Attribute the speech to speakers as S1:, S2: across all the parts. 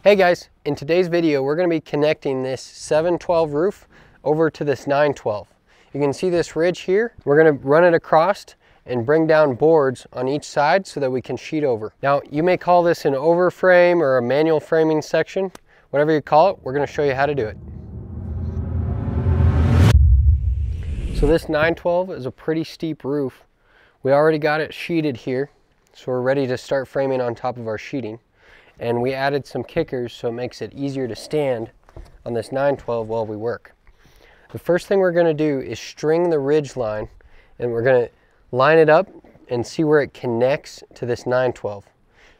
S1: Hey guys, in today's video we're going to be connecting this 712 roof over to this 912. You can see this ridge here. We're going to run it across and bring down boards on each side so that we can sheet over. Now you may call this an overframe or a manual framing section. Whatever you call it, we're going to show you how to do it. So this 912 is a pretty steep roof. We already got it sheeted here, so we're ready to start framing on top of our sheeting. And we added some kickers so it makes it easier to stand on this 912 while we work. The first thing we're going to do is string the ridge line, and we're going to line it up and see where it connects to this 912.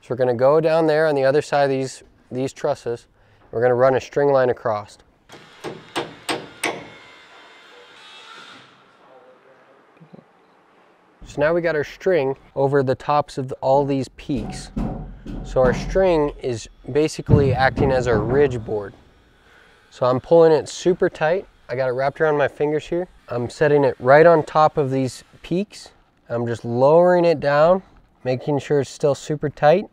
S1: So we're going to go down there on the other side of these trusses. We're going to run a string line across. So now we got our string over the tops of all these peaks. So our string is basically acting as our ridge board. So I'm pulling it super tight. I got it wrapped around my fingers here. I'm setting it right on top of these peaks. I'm just lowering it down, making sure it's still super tight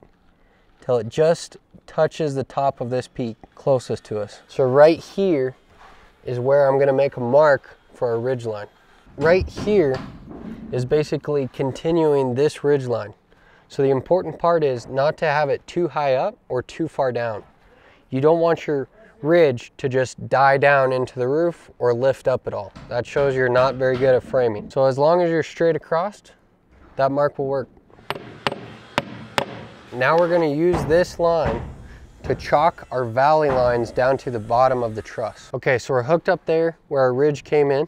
S1: till it just touches the top of this peak closest to us. So right here is where I'm gonna make a mark for our ridge line. Right here is basically continuing this ridge line. So the important part is not to have it too high up or too far down. You don't want your ridge to just die down into the roof or lift up at all. That shows you're not very good at framing. So as long as you're straight across, that mark will work. Now we're going to use this line to chalk our valley lines down to the bottom of the truss. Okay, so we're hooked up there where our ridge came in,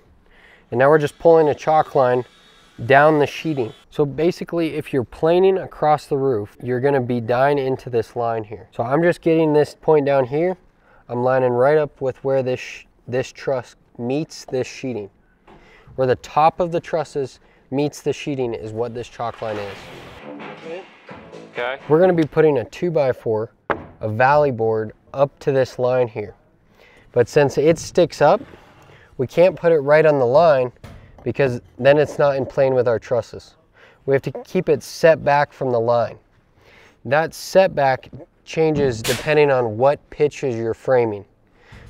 S1: and now we're just pulling a chalk line down the sheeting. So basically, if you're planing across the roof, you're going to be dying into this line here. So I'm just getting this point down here. I'm lining right up with where this truss meets this sheeting. Where the top of the trusses meets the sheeting is what this chalk line is. Okay. We're going to be putting a 2x4, a valley board, up to this line here. But since it sticks up, we can't put it right on the line because then it's not in plane with our trusses. We have to keep it set back from the line. That setback changes depending on what pitches you're framing.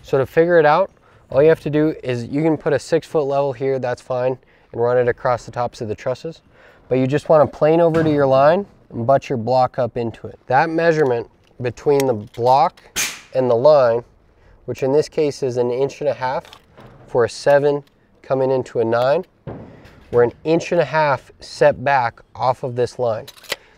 S1: So to figure it out, all you have to do is you can put a 6-foot level here, that's fine, and run it across the tops of the trusses. But you just want to plane over to your line and butt your block up into it. That measurement between the block and the line, which in this case is 1.5 inches for a 7 coming into a 9, we're 1.5 inches set back off of this line.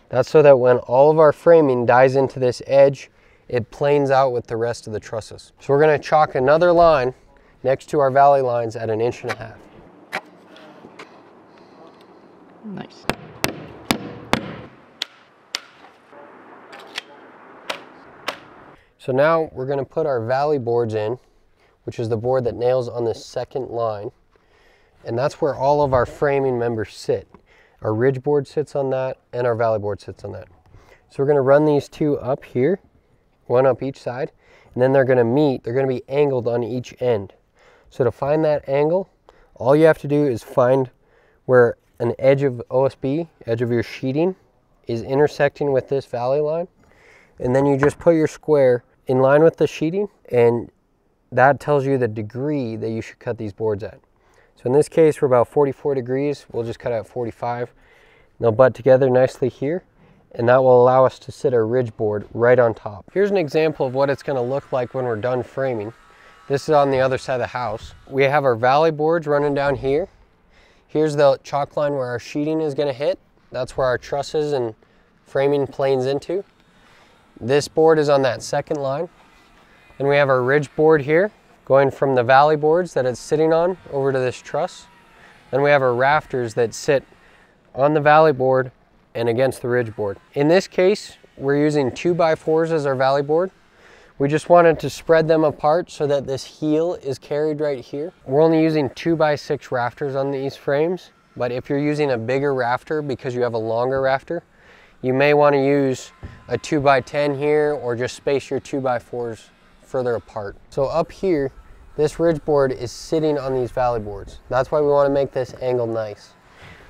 S1: That's so that when all of our framing dies into this edge, it planes out with the rest of the trusses. So we're going to chalk another line next to our valley lines at 1.5 inches.
S2: Nice.
S1: So now we're going to put our valley boards in, which is the board that nails on the second line. And that's where all of our framing members sit. Our ridge board sits on that, and our valley board sits on that. So we're going to run these two up here, one up each side, and then they're going to meet. They're going to be angled on each end. So to find that angle, all you have to do is find where an edge of OSB, edge of your sheeting, is intersecting with this valley line. And then you just put your square in line with the sheeting, and that tells you the degree that you should cut these boards at. So in this case, we're about 44 degrees. We'll just cut out 45. They'll butt together nicely here, and that will allow us to sit our ridge board right on top. Here's an example of what it's going to look like when we're done framing. This is on the other side of the house. We have our valley boards running down here. Here's the chalk line where our sheeting is going to hit. That's where our trusses and framing planes into. This board is on that second line. Then we have our ridge board here, going from the valley boards that it's sitting on over to this truss. Then we have our rafters that sit on the valley board and against the ridge board. In this case, we're using 2x4s as our valley board. We just wanted to spread them apart so that this heel is carried right here. We're only using 2x6 rafters on these frames, but if you're using a bigger rafter because you have a longer rafter, you may want to use a 2x10 here or just space your 2x4s further apart. So up here, this ridge board is sitting on these valley boards. That's why we want to make this angle nice.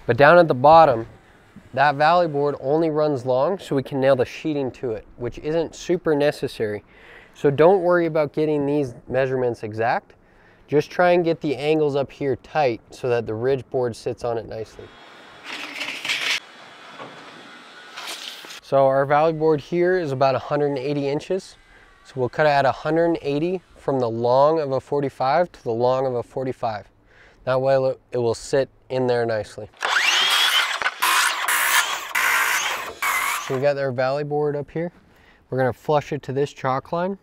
S1: But down at the bottom, that valley board only runs long so we can nail the sheeting to it, which isn't super necessary. So don't worry about getting these measurements exact. Just try and get the angles up here tight so that the ridge board sits on it nicely. So our valley board here is about 180 inches. So we'll cut it at 180 from the long of a 45 to the long of a 45. That way it will sit in there nicely. So we got our valley board up here. We're gonna flush it to this chalk line.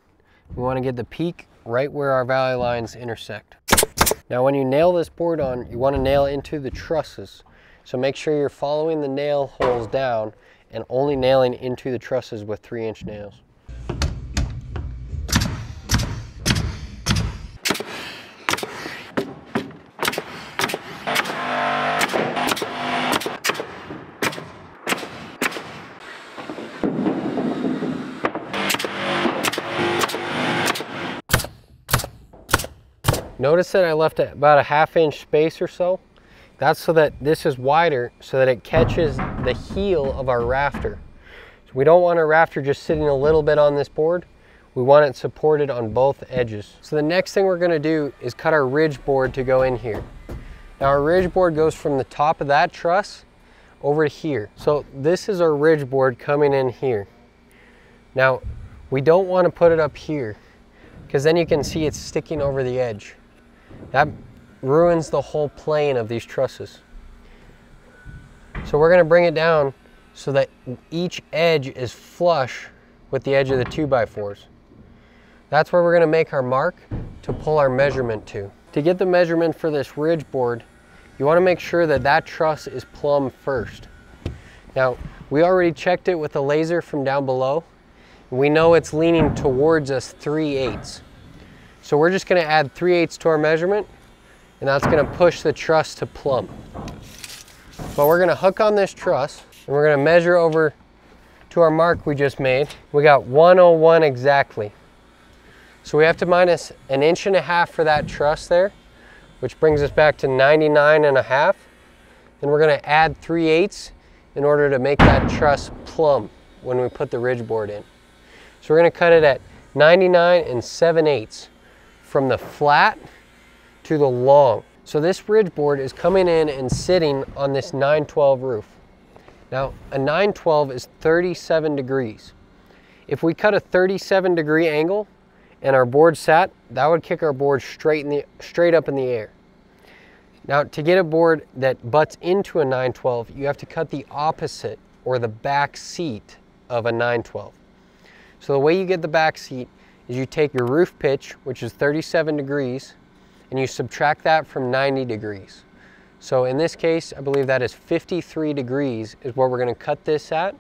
S1: We wanna get the peak right where our valley lines intersect. Now when you nail this board on, you wanna nail it into the trusses. So make sure you're following the nail holes down and only nailing into the trusses with 3-inch nails. Notice that I left about a 1/2 inch space or so. That's so that this is wider so that it catches the heel of our rafter. So we don't want our rafter just sitting a little bit on this board. We want it supported on both edges. So the next thing we're gonna do is cut our ridge board to go in here. Now our ridge board goes from the top of that truss over to here. So this is our ridge board coming in here. Now we don't want to put it up here because then you can see it's sticking over the edge. That ruins the whole plane of these trusses. So we're going to bring it down so that each edge is flush with the edge of the 2x4s. That's where we're going to make our mark to pull our measurement to. To get the measurement for this ridge board, you want to make sure that that truss is plumb first. Now, we already checked it with the laser from down below. We know it's leaning towards us 3/8. So we're just going to add 3/8 to our measurement, and that's going to push the truss to plumb. But we're going to hook on this truss, and we're going to measure over to our mark we just made. We got 101 exactly. So we have to minus 1.5 inches for that truss there, which brings us back to 99.5. Then we're going to add 3/8 in order to make that truss plumb when we put the ridge board in. So we're going to cut it at 99 7/8 from the flat to the long. So this ridge board is coming in and sitting on this 912 roof. Now a 912 is 37 degrees. If we cut a 37-degree angle and our board sat, that would kick our board straight up in the air. Now to get a board that butts into a 912, you have to cut the opposite or the back seat of a 912. So the way you get the back seat is you take your roof pitch, which is 37 degrees, and you subtract that from 90 degrees. So in this case, I believe that is 53 degrees is where we're going to cut this at.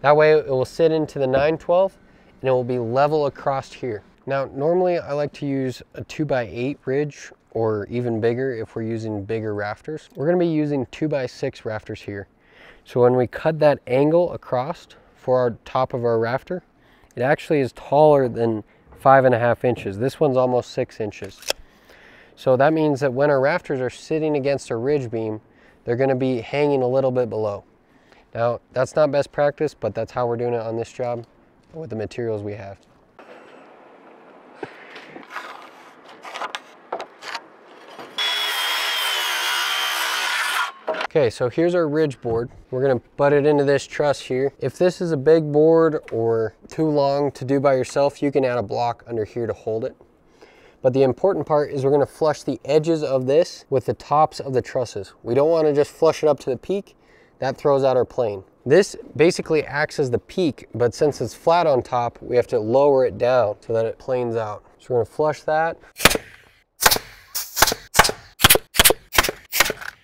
S1: That way it will sit into the 912 and it will be level across here. Now normally I like to use a 2x8 ridge or even bigger if we're using bigger rafters. We're going to be using 2x6 rafters here. So when we cut that angle across for our top of our rafter, it actually is taller than 5.5 inches. This one's almost 6 inches. So that means that when our rafters are sitting against a ridge beam, they're going to be hanging a little bit below. Now, that's not best practice, but that's how we're doing it on this job with the materials we have. Okay, so here's our ridge board. We're gonna butt it into this truss here. If this is a big board or too long to do by yourself, you can add a block under here to hold it. But the important part is we're gonna flush the edges of this with the tops of the trusses. We don't wanna just flush it up to the peak. That throws out our plane. This basically acts as the peak, but since it's flat on top, we have to lower it down so that it planes out. So we're gonna flush that.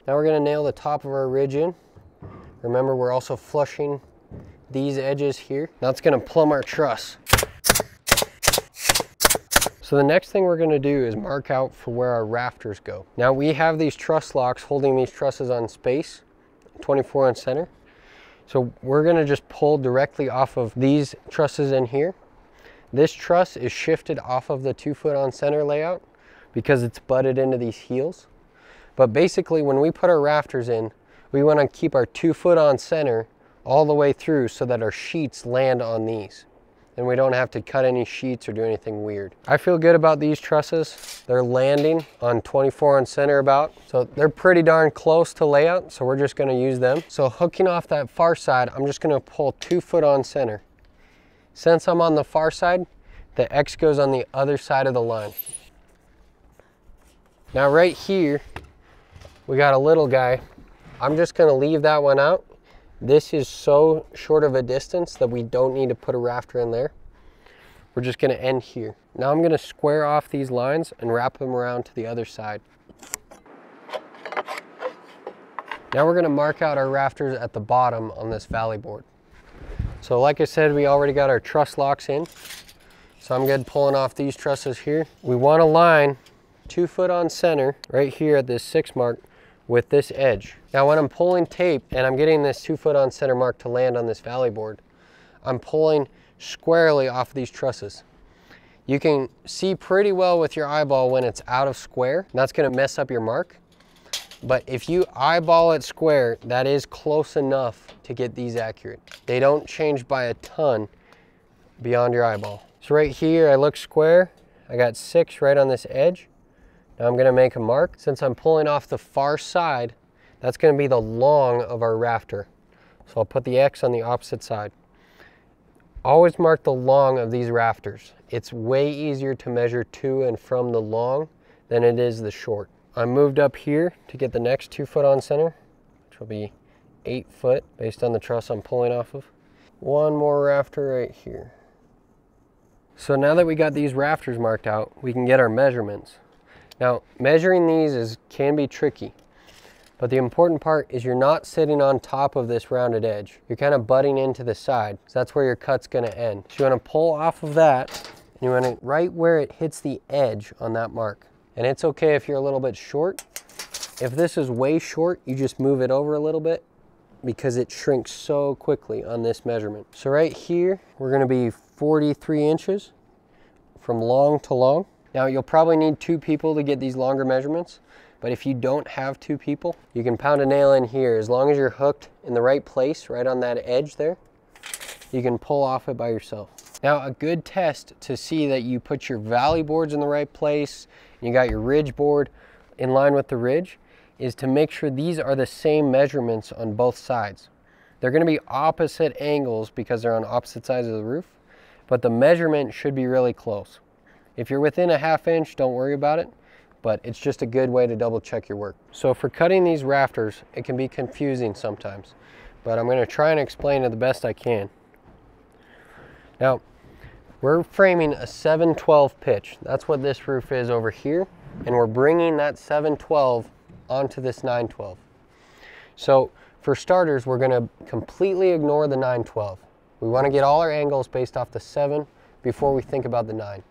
S1: Now we're going to nail the top of our ridge in. Remember, we're also flushing these edges here. Now it's going to plumb our truss. So the next thing we're going to do is mark out for where our rafters go. Now we have these truss locks holding these trusses on space, 24 in center. So we're going to just pull directly off of these trusses in here. This truss is shifted off of the 2-foot on center layout because it's butted into these heels. But basically when we put our rafters in, we want to keep our 2 foot on center all the way through so that our sheets land on these. And we don't have to cut any sheets or do anything weird. I feel good about these trusses. They're landing on 24 on center about. So they're pretty darn close to layout, so we're just gonna use them. So hooking off that far side, I'm just gonna pull 2 foot on center. Since I'm on the far side, the X goes on the other side of the line. Now right here, we got a little guy. I'm just gonna leave that one out. This is so short of a distance that we don't need to put a rafter in there. We're just gonna end here. Now I'm gonna square off these lines and wrap them around to the other side. Now we're gonna mark out our rafters at the bottom on this valley board. So like I said, we already got our truss locks in. So I'm good pulling off these trusses here. We want to line 2 foot on center right here at this 6 mark with this edge. Now when I'm pulling tape and I'm getting this 2 foot on center mark to land on this valley board, I'm pulling squarely off of these trusses. You can see pretty well with your eyeball when it's out of square, and that's gonna mess up your mark. But if you eyeball it square, that is close enough to get these accurate. They don't change by a ton beyond your eyeball. So right here, I look square. I got 6 right on this edge. Now I'm gonna make a mark. Since I'm pulling off the far side, that's gonna be the long of our rafter. So I'll put the X on the opposite side. Always mark the long of these rafters. It's way easier to measure to and from the long than it is the short. I moved up here to get the next 2 foot on center, which will be 8 foot based on the truss I'm pulling off of. One more rafter right here. So now that we got these rafters marked out, we can get our measurements. Now, measuring these can be tricky, but the important part is you're not sitting on top of this rounded edge. You're kind of butting into the side, so that's where your cut's gonna end. So you wanna pull off of that, and you wanna right where it hits the edge on that mark. And it's okay if you're a little bit short. If this is way short, you just move it over a little bit because it shrinks so quickly on this measurement. So right here, we're gonna be 43 inches from long to long. Now you'll probably need 2 people to get these longer measurements, but if you don't have 2 people, you can pound a nail in here. As long as you're hooked in the right place, right on that edge there, you can pull off it by yourself. Now a good test to see that you put your valley boards in the right place, and you got your ridge board in line with the ridge, is to make sure these are the same measurements on both sides. They're gonna be opposite angles because they're on opposite sides of the roof, but the measurement should be really close. If you're within a 1/2 inch, don't worry about it, but it's just a good way to double check your work. So for cutting these rafters, it can be confusing sometimes, but I'm gonna try and explain it the best I can. Now, we're framing a 7/12 pitch. That's what this roof is over here, and we're bringing that 7/12 onto this 9/12. So for starters, we're gonna completely ignore the 9/12. We wanna get all our angles based off the 7 before we think about the 9.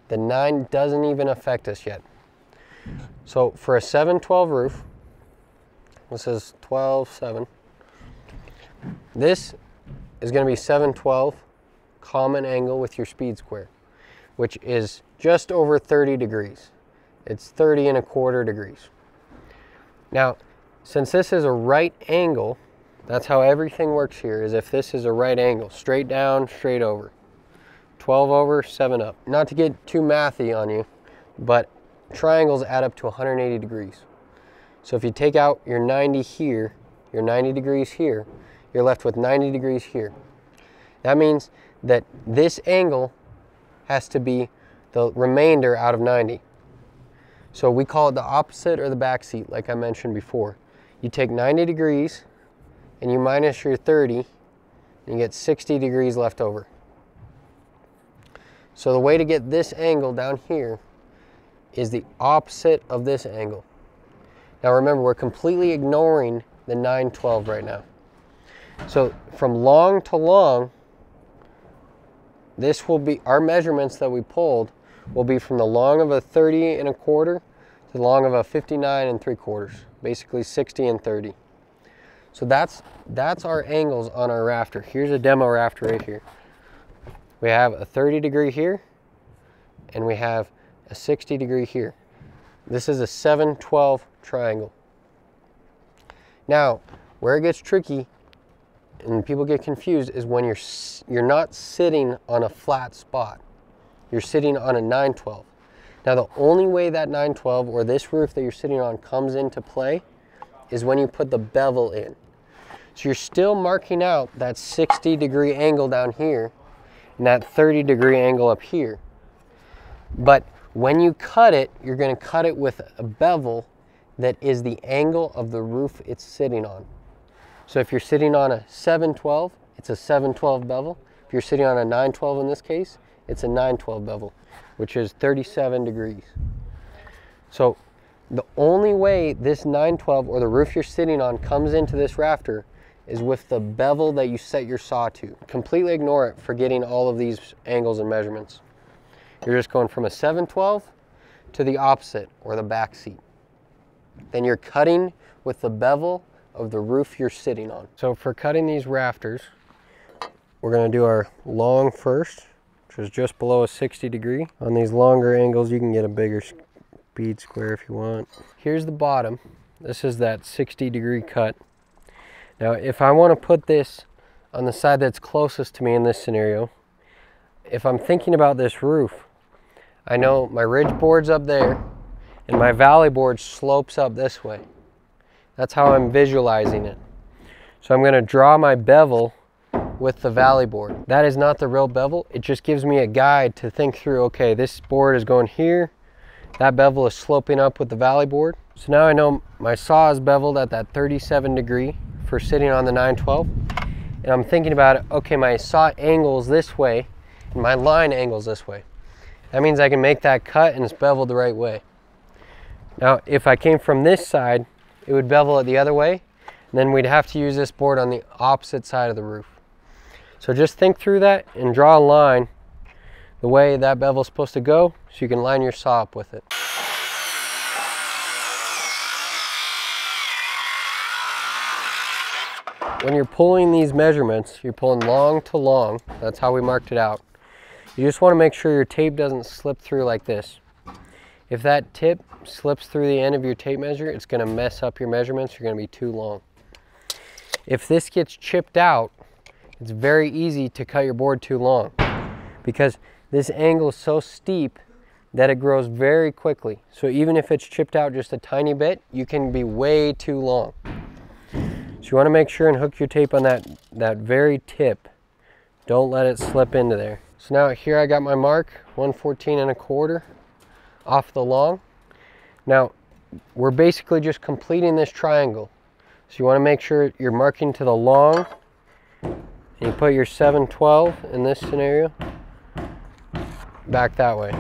S1: The 9 doesn't even affect us yet. So for a 7/12 roof, this is 12/7. This is going to be 7/12 common angle with your speed square, which is just over 30 degrees. It's 30 1/4 degrees. Now, since this is a right angle, that's how everything works here, is if this is a right angle, straight down, straight over. 12 over, 7 up. Not to get too mathy on you, but triangles add up to 180 degrees. So if you take out your 90 here, your 90 degrees here, you're left with 90 degrees here. That means that this angle has to be the remainder out of 90. So we call it the opposite or the back seat, like I mentioned before. You take 90 degrees and you minus your 30, and you get 60 degrees left over. So the way to get this angle down here is the opposite of this angle. Now remember, we're completely ignoring the 9/12 right now. So from long to long, this will be, our measurements that we pulled will be from the long of a 30 1/4 to the long of a 59 3/4, basically 60 and 30. So that's our angles on our rafter. Here's a demo rafter right here. We have a 30 degree here, and we have a 60 degree here. This is a 7/12 triangle. Now, Where it gets tricky and people get confused is when you're not sitting on a flat spot. You're sitting on a 9/12. Now the only way that 9/12 or this roof that you're sitting on comes into play is when you put the bevel in. So you're still marking out that 60-degree angle down here and that 30-degree angle up here. But when you cut it, you're going to cut it with a bevel that is the angle of the roof it's sitting on. So if you're sitting on a 7/12, it's a 7/12 bevel. If you're sitting on a 9/12 in this case, it's a 9/12 bevel, which is 37 degrees. So the only way this 9/12 or the roof you're sitting on comes into this rafter is with the bevel that you set your saw to. Completely ignore it for getting all of these angles and measurements. You're just going from a 7/12 to the opposite, or the back seat. Then you're cutting with the bevel of the roof you're sitting on. So for cutting these rafters, we're going to do our long first, which is just below a 60 degree. On these longer angles, you can get a bigger bead square if you want. Here's the bottom. This is that 60 degree cut. Now, if I want to put this on the side that's closest to me in this scenario, if I'm thinking about this roof, I know my ridge board's up there and my valley board slopes up this way. That's how I'm visualizing it. So I'm going to draw my bevel with the valley board. That is not the real bevel. It just gives me a guide to think through, okay, this board is going here. That bevel is sloping up with the valley board. So now I know my saw is beveled at that 37 degree for sitting on the 9/12. And I'm thinking about it, okay, my saw angles this way and my line angles this way. That means I can make that cut and it's beveled the right way. Now, if I came from this side, it would bevel it the other way, and then we'd have to use this board on the opposite side of the roof. So just think through that and draw a line the way that bevel is supposed to go so you can line your saw up with it. When you're pulling these measurements, you're pulling long to long. That's how we marked it out. You just want to make sure your tape doesn't slip through like this. If that tip slips through the end of your tape measure, it's going to mess up your measurements. You're going to be too long. If this gets chipped out, it's very easy to cut your board too long because this angle is so steep that it grows very quickly. So even if it's chipped out just a tiny bit, you can be way too long. So you want to make sure and hook your tape on that very tip. Don't let it slip into there. So now here I got my mark, 114 1/4 off the long. Now we're basically just completing this triangle. So you want to make sure you're marking to the long, and you put your 7/12 in this scenario back that way.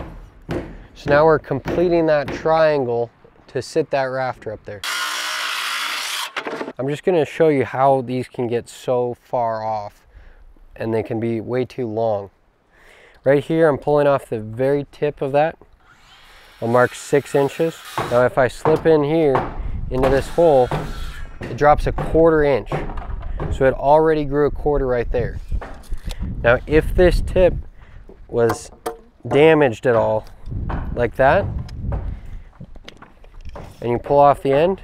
S1: So now we're completing that triangle to sit that rafter up there. I'm just going to show you how these can get so far off and they can be way too long. Right here I'm pulling off the very tip of that. I'll mark 6 inches. Now if I slip in here into this hole, it drops a 1/4 inch. So it already grew a 1/4 right there. Now if this tip was damaged at all like that, and you pull off the end,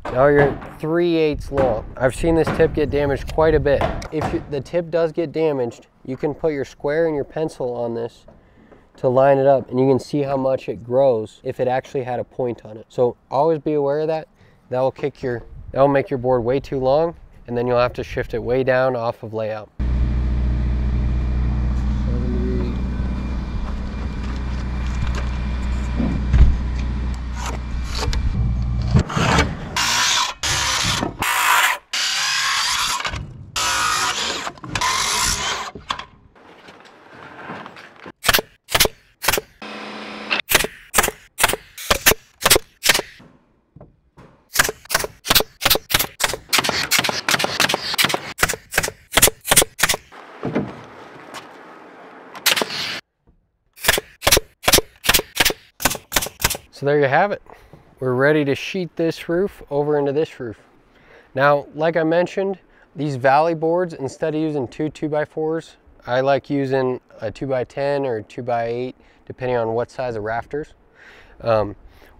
S1: now you're 3/8 long. I've seen this tip get damaged quite a bit. If the tip does get damaged, you can put your square and your pencil on this to line it up, and you can see how much it grows if it actually had a point on it. So always be aware of that. That will make your board way too long, and then you'll have to shift it way down off of layout. So there you have it. We're ready to sheet this roof over into this roof. Now, like I mentioned, these valley boards, instead of using 2 2x4s, I like using a 2x10 or 2x8, depending on what size of rafters.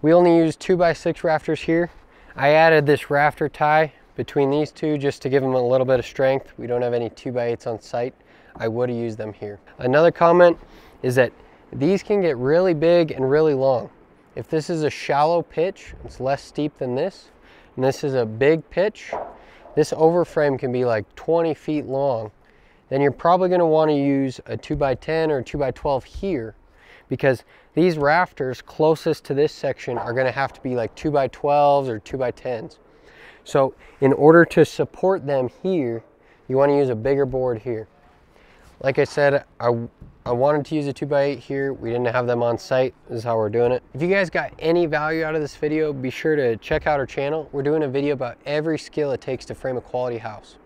S1: We only use 2x6 rafters here. I added this rafter tie between these two, just to give them a little bit of strength, we don't have any 2x8s on site, I would have used them here. Another comment is that these can get really big and really long. If this is a shallow pitch, it's less steep than this, and this is a big pitch, this overframe can be like 20 feet long. Then you're probably going to want to use a 2x10 or a 2x12 here, because these rafters closest to this section are going to have to be like 2x12s or 2x10s. So in order to support them here, you want to use a bigger board here. Like I said, I wanted to use a 2x8 here. We didn't have them on site. This is how we're doing it. If you guys got any value out of this video, be sure to check out our channel. We're doing a video about every skill it takes to frame a quality house.